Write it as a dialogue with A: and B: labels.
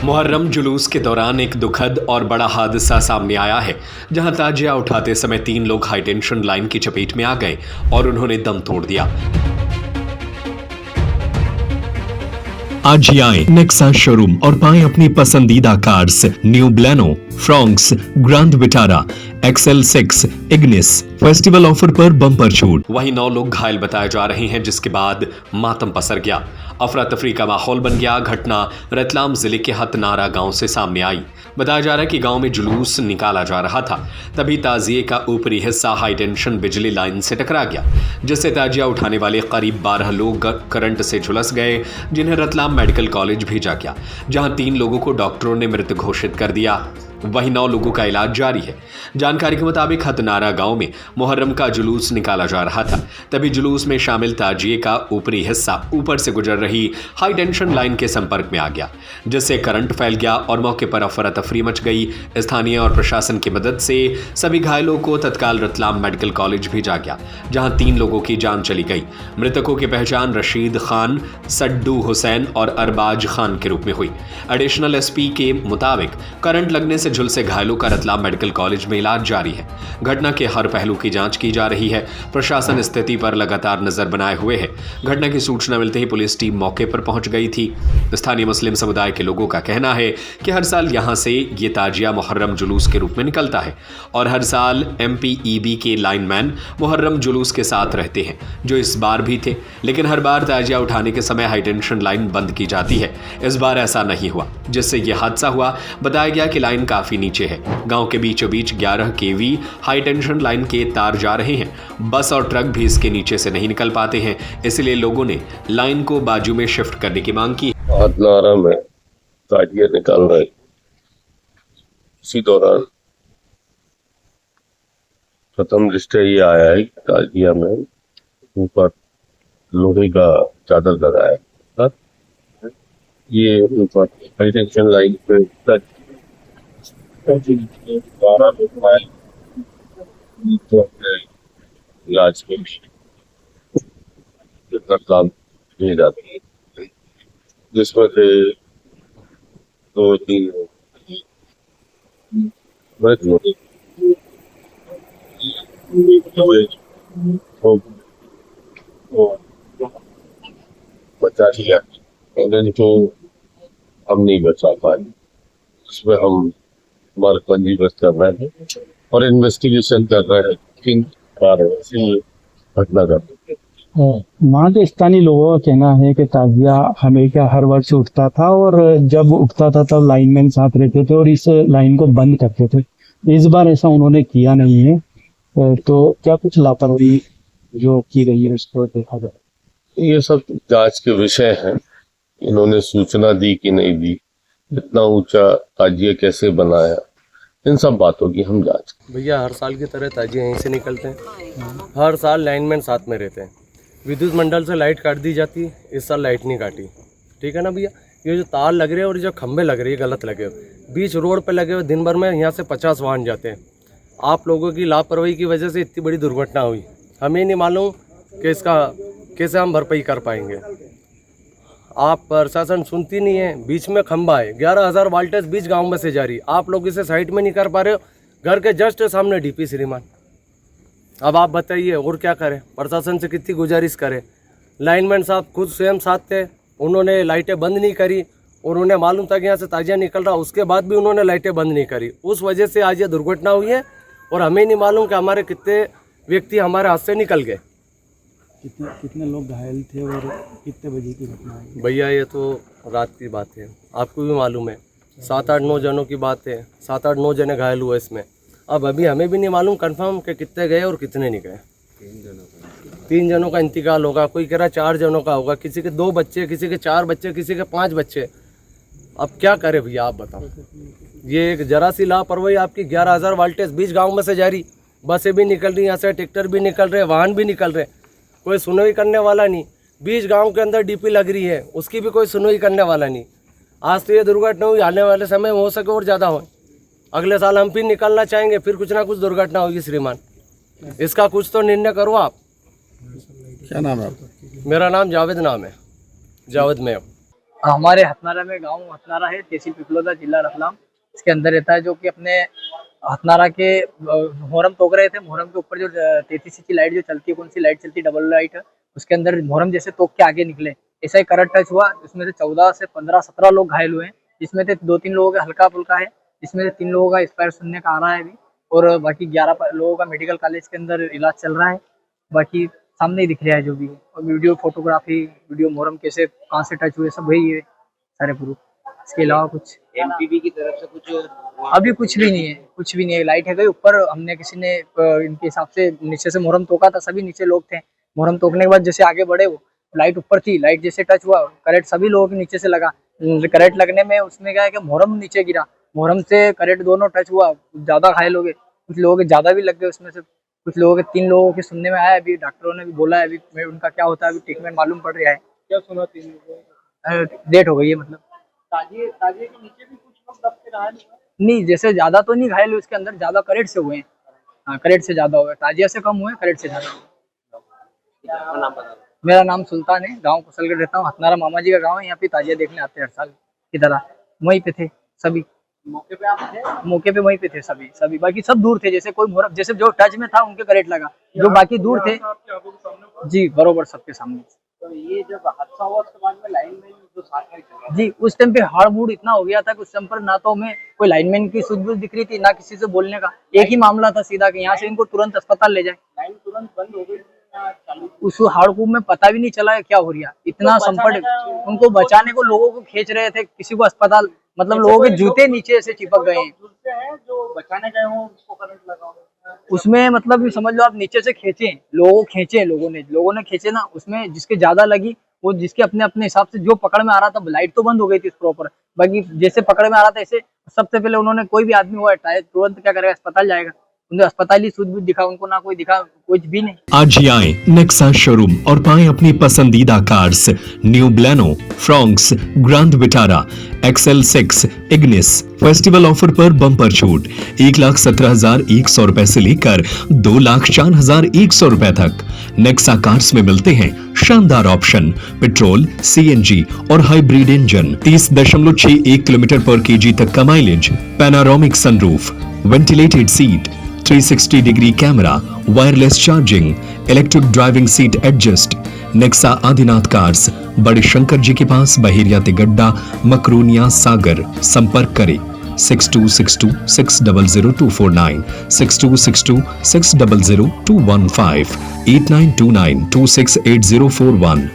A: मुहर्रम जुलूस के दौरान एक दुखद और बड़ा हादसा सामने आया है, जहां ताजिया उठाते समय 3 लोग हाई टेंशन लाइन की चपेट में आ गए और उन्होंने दम तोड़ दिया। आज ही आए नेक्सा शोरूम और पाएं अपनी पसंदीदा cars new Baleno, Fronx, grand Vitara, XL6, Ignis. Festival offer पर बम्पर छूट। वहीं 9 लोग घायल बताए जा रहे हैं, जिसके बाद मातम पसर गया। अफरा तफरी का माहौल बन गया। घटना रतलाम जिले के हतनारा गांव से सामने आई। बताया जा रहा है कि गांव में जुलूस निकाला जा रहा था, तभी ताजिए का ऊपरी हिस्सा हाई टेंशन बिजली लाइन से टकरा गया, जिससे ताजिया उठाने वाले करीब 12 लोग करंट से झुलस गए, जिन्हें रतलाम मेडिकल कॉलेज भेजा गया, जहां 3 लोगों को डॉक्टरों ने मृत घोषित कर दिया। वहीं 9 लोगों का इलाज जारी है। जानकारी के मुताबिक हतनारा गांव में मुहर्रम का जुलूस निकाला जा रहा था, तभी जुलूस में शामिल ताजिए का ऊपरी हिस्सा ऊपर से गुजर रही हाई टेंशन लाइन के संपर्क में आ गया, जिससे करंट फैल गया और मौके पर अफरा तफरी मच गई। स्थानीय और प्रशासन की मदद से सभी घायलों को तत्काल रतलाम मेडिकल कॉलेज भेजा गया, जहां 3 लोगों की जान चली गई। मृतकों की पहचान रशीद खान, सड्डू हुसैन और अरबाज खान के रूप में हुई। एडिशनल SP के मुताबिक करंट लगने से झुलसे घायलों का रतलाम मेडिकल कॉलेज में इलाज जारी है। घटना के हर पहलू की जांच की जा रही है। प्रशासन स्थिति पर लगातार नजर बनाए हुए है। घटना की सूचना मिलते ही पुलिस टीम मौके पर पहुंच गई थी। स्थानीय मुस्लिम समुदाय के लोगों का कहना है कि हर साल यहां से ये ताजिया मुहर्रम जुलूस के रूप में निकलता है और हर साल MPEB के लाइनमैन मुहर्रम जुलूस के साथ रहते हैं, जो इस बार भी थे, लेकिन हर बार ताजिया उठाने के समय हाई टेंशन लाइन बंद की जाती है। इस बार ऐसा नहीं हुआ, जिससे यह हादसा हुआ। बताया गया कि लाइन काफी नीचे है। गांव के बीचों बीच 11 kV हाई टेंशन लाइन के तार जा रहे हैं। बस और ट्रक भी इसके नीचे से नहीं निकल पाते हैं, इसलिए लोगों ने लाइन को बाजू में शिफ्ट करने की मांग की।
B: हतनारा में ताजिया निकाल रहे, इसी दौरान प्रथम दृष्टया ये आया है कि ताजिया में ऊपर लोहे का चादर लगाया था। ये ऊपर हाई टेंशन लाइन पे 12 लोग आए तो अपने इलाज के लिए रतलाम भेजा था, जिसमें से 2-3 बचा लिया, तो हम नहीं बचा पाए। उसमें हम हमारे पंजीबद्ध कर रहे हैं और इन्वेस्टिगेशन कर रहे हैं किन कारणों से घटना घटी।
C: वहाँ के स्थानीय लोगों का कहना है कि ताजिया हमेशा हर वर्ष उठता था और जब उठता था तब लाइनमैन साथ रहते थे और इस लाइन को बंद करते थे। इस बार ऐसा उन्होंने किया नहीं है, तो क्या कुछ लापरवाही जो की गई है उसको देखा जाए?
B: ये सब जांच के विषय हैं। इन्होंने सूचना दी कि नहीं दी, इतना ऊंचा ताजिया कैसे बनाया, इन सब बातों की हम जांच।
D: भैया हर साल की तरह ताजिया यहीं से निकलते हैं। हर साल लाइनमैन साथ में रहते हैं। विद्युत मंडल से लाइट काट दी जाती है, इस साल लाइट नहीं काटी। ठीक है ना भैया? ये जो तार लग रहे हैं और जो खंभे लग रहे हैं गलत लगे हुए, बीच रोड पे लगे हुए। दिन भर में यहाँ से 50 वाहन जाते हैं। आप लोगों की लापरवाही की वजह से इतनी बड़ी दुर्घटना हुई। हमें नहीं मालूम कि इसका कैसे हम भरपाई कर पाएंगे। आप प्रशासन सुनती नहीं है। बीच में खंभा है, 11,000 वोल्टेज बीच गांव में से जा रही। आप लोग इसे साइड में नहीं कर पा रहे हो। घर के जस्ट सामने DP श्रीमान। अब आप बताइए और क्या करें? प्रशासन से कितनी गुजारिश करें? लाइनमैन साहब खुद स्वयं साथ थे, उन्होंने लाइटें बंद नहीं करी और उन्हें मालूम था कि यहाँ से ताजिया निकल रहा, उसके बाद भी उन्होंने लाइटें बंद नहीं करी। उस वजह से आज ये दुर्घटना हुई है और हमें नहीं मालूम कि हमारे कितने व्यक्ति हमारे हाथ से निकल गए।
C: कितने लोग घायल थे और कितने बजे की घटना है?
D: भैया ये तो रात की बात है, आपको भी मालूम है। 7-8-9 जनों की बात है। 7-8-9 जने घायल हुए इसमें। अब अभी हमें भी नहीं मालूम कंफर्म कि कितने गए और कितने नहीं गए। 3 जनों का इंतकाल होगा, कोई कह रहा 4 जनों का होगा, किसी के 2 बच्चे, किसी के 4 बच्चे, किसी के 5 बच्चे। अब क्या करे भैया आप बताओ? ये एक जरा सी लापरवाही आपकी। 11,000 वोल्टेज बीच गाँव में से जारी, बसें भी निकल रही, यहाँ से ट्रैक्टर भी निकल रहे, वाहन भी निकल रहे, कोई सुनवाई करने वाला नहीं। बीच गांव के अंदर DP लग रही है, उसकी भी कोई सुनवाई करने वाला नहीं। आज तो ये दुर्घटना हुई, आने वाले समय में हो सके और ज़्यादा हो। अगले साल हम फिर निकलना चाहेंगे, फिर कुछ ना कुछ दुर्घटना होगी श्रीमान। इसका कुछ तो निर्णय करो आप।
C: क्या नाम है आपका?
D: मेरा नाम जावेद नाम है, जावेद मेव।
E: हमारे हथनारा में गांव हथनारा है, तहसील पिपलोदा, जिला रतलाम, इसके अंदर रहता है। जो कि अपने हथनारा के मुहर्रम तोक रहे थे। मुहर्रम के ऊपर जो 33 इंच की लाइट जो चलती है, कौन सी लाइट चलती है, डबल लाइट, उसके अंदर मुहर्रम जैसे तोक के आगे निकले, ऐसा ही करंट टच हुआ। उसमें से 14 से 15 17 लोग घायल हुए हैं, जिसमें से 2-3 लोगों का हल्का फुल्का है, जिसमें से 3 लोगों का एक्सपायर सुनने का आ रहा है अभी, और बाकी 11 लोगों का मेडिकल कॉलेज के अंदर इलाज चल रहा है। बाकी सामने ही दिख रहा है जो भी है। और वीडियो फोटोग्राफी, वीडियो मुहर्रम कैसे कहाँ से टच हुए, सब वही है सारे प्रूफ। इसके अलावा कुछ
F: एमपीबी की तरफ से कुछ
E: अभी कुछ भी नहीं है, कुछ भी नहीं है। लाइट है गई ऊपर, हमने किसी ने इनके हिसाब से नीचे से मुहर्रम तोका था, सभी नीचे लोग थे। मुहर्रम तोकने के बाद जैसे आगे बढ़े, वो लाइट ऊपर थी, लाइट जैसे टच हुआ, करंट सभी लोगों के नीचे से लगा। करंट लगने में उसमें क्या है कि मुहर्रम नीचे गिरा, मुहर्रम से करंट दोनों टच हुआ, ज्यादा घायल हो गए, कुछ लोगों के ज्यादा भी लग गए। उसमें से कुछ लोगों के 3 लोगों के सुनने में आया, अभी डॉक्टरों ने भी बोला है, अभी उनका क्या होता है अभी ट्रीटमेंट मालूम पड़ रहा है।
F: क्या सुना 3 लोगों
E: डेट हो गई है मतलब।
F: ताजिए ताजिए के नीचे भी कुछ लोग दब के रहा
E: नहीं, जैसे ज्यादा तो नहीं घायल हुए, उसके अंदर ज्यादा करंट से हुए हैं। हाँ, करंट से ज्यादा हुए, ताजिया से कम हुए, करंट से ज्यादा हुए।
F: नाम बता।
E: मेरा नाम सुल्तान है, गांव कुशलगढ़ रहता हूँ। हथनारा मामा जी का गांव है, यहाँ पे ताजिया देखने आते हैं हर साल की तरह। वहीं पे थे सभी,
F: मौके पे आप थे?
E: मौके पे वहीं पे थे सभी। बाकी सब दूर थे, जैसे कोई मुहर्रम जैसे जो टच में था उनके करंट लगा, जो बाकी दूर थे। जी बरोबर, सबके सामने।
F: तो ये जब हादसा हुआ उसके बाद में लाइनमैन जो साथ में चला,
E: जी उस टाइम पे हाड़ बूढ़ इतना हो गया था कि उस टाइम पर ना तो हमें कोई लाइनमैन की सूझबूझ दिख रही थी, ना किसी से बोलने का। एक ही मामला था सीधा कि यहाँ से इनको तुरंत अस्पताल ले जाए।
F: लाइन तुरंत बंद हो गई या चालू?
E: उस हाड़कूप में पता भी नहीं चला क्या हो रहा, इतना संकट। उनको बचाने को लोगों को खींच रहे थे, किसी को अस्पताल, मतलब लोगों के जूते नीचे से चिपक गए हैं।
F: जुड़ते हैं जो बचाने गए हों उसको करंट लगा हो।
E: उसमें मतलब समझ लो आप, नीचे से खींचे लोगों ने खींचे ना, उसमें जिसके ज्यादा लगी, वो जिसके अपने अपने हिसाब से जो पकड़ में आ रहा था। लाइट तो बंद हो गई थी प्रॉपर, बाकी जैसे पकड़ में आ रहा था ऐसे सबसे पहले उन्होंने, कोई भी आदमी हुआ तुरंत क्या करेगा, अस्पताल जाएगा। उन्हें अस्पताल ही सूझबूझ दिखा, उनको ना कोई दिखा, कुछ भी नहीं।
A: आज ही आए नेक्सा शोरूम और पाएं अपनी पसंदीदा cars. New Baleno, Fronx, grand Vitara, XL6, Ignis. Festival offer पर बम्पर छूट 1,17,100 रुपए से लेकर 2,04,100 रुपए तक। नेक्सा कार्स में मिलते हैं शानदार ऑप्शन, पेट्रोल, CNG और हाइब्रिड इंजन, 30.61 किलोमीटर पर kg तक का mileage, panoramic sunroof, ventilated seat, 360 degree camera, wireless charging, electric driving seat adjust. Nexa Adinath cars, बड़े शंकर जी के पास, बहेरिया तिगड्डा, मकरूनिया सागर। संपर्क करें 6262600249, 6262600215, 8929268041।